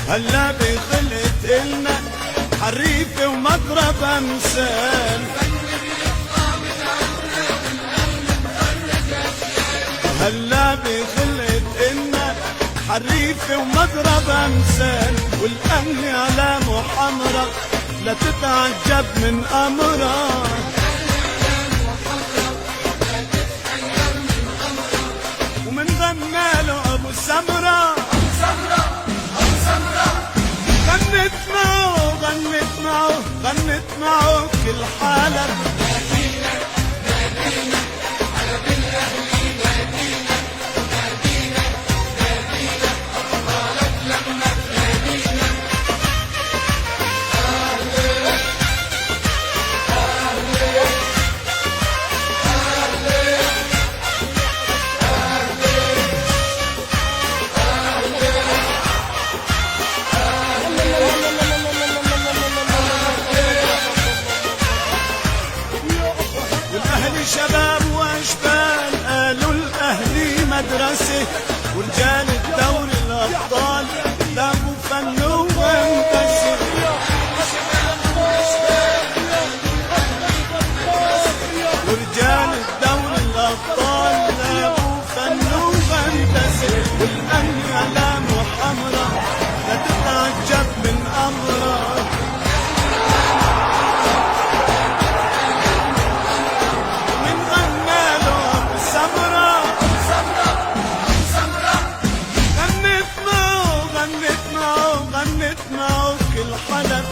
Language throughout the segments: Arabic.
هلا بخلقت إلنا حريفة ومضرب أمثال. هلا بخلقت إلنا حريفة ومضرب أمثال، والأهل علامه حمرا لا تتعجب من أمرا. ومن غناله أبو سمرة غنت معه كل حالة. شباب واشبال قالوا الاهلي مدرسه، ورجال الدوري الابطال لعبوا فن وهندسه. ورجال الدوري الابطال لعبوا فن وهندسه، والاهلي علامه حمرا لا تتعجب من امره. غنت معه كل حلب.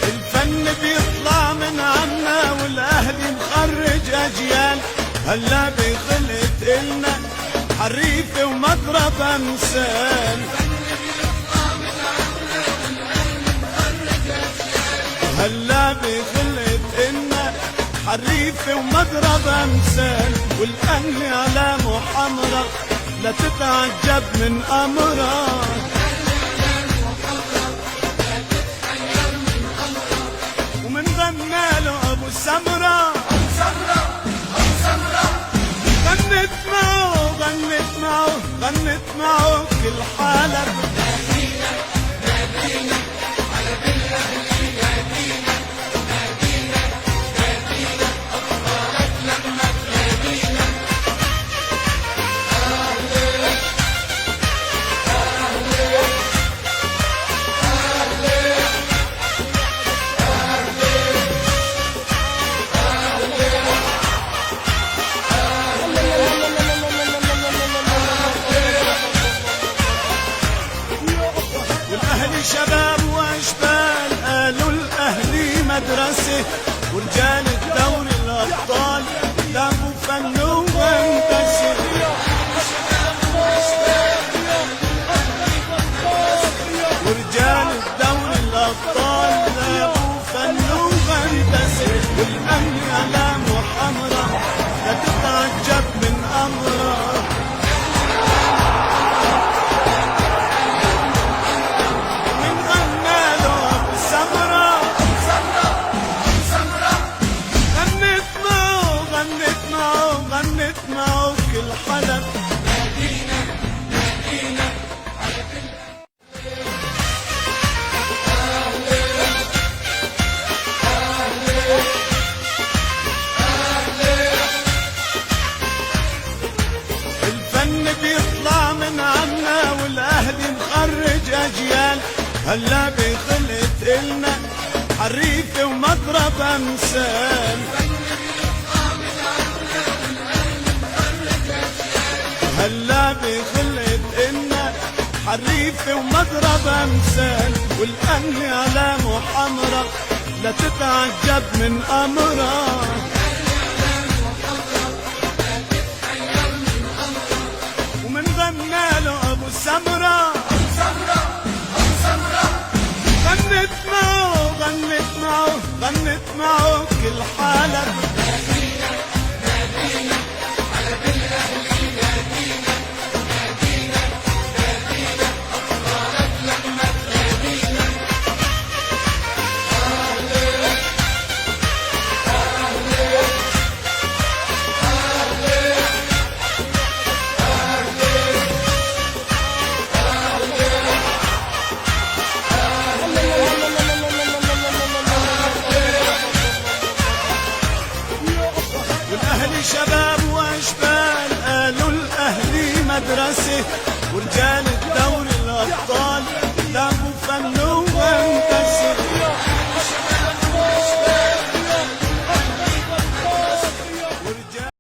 الفن بيطلع من عنا والاهلي مخرج اجيال. هلا بخلقت إلنا حريفة ومضرب امثال. هلا بخلقت إلنا حريفة ومضرب أمثال، والأهل علامه حمرا لا تتعجب من أمرا. ومن غناله أبو سمرة غنت معه كل حالة. شباب واشبال قالوا الاهلي مدرسه، ورجال الدوري الابطال لعبوا فن وهندسه. ورجال الدوري الابطال لعبوا فن وهندسه، والاهلي علامه حمرا لا تتعجب من امره. غنت معه كل حلب. الفن بيطلع من عنا والاهلي مخرج اجيال. هلا بخلقت إلنا حريفة ومضرب امثال. هلا بخلقت إلنا حريفة ومضرب أمثال، والأهل علامه حمرا لا تتعجب من أمرا. ومن غناله أبو سمرة غنت معه كل حالة. الرئاسي ورجال الدوري الأبطال.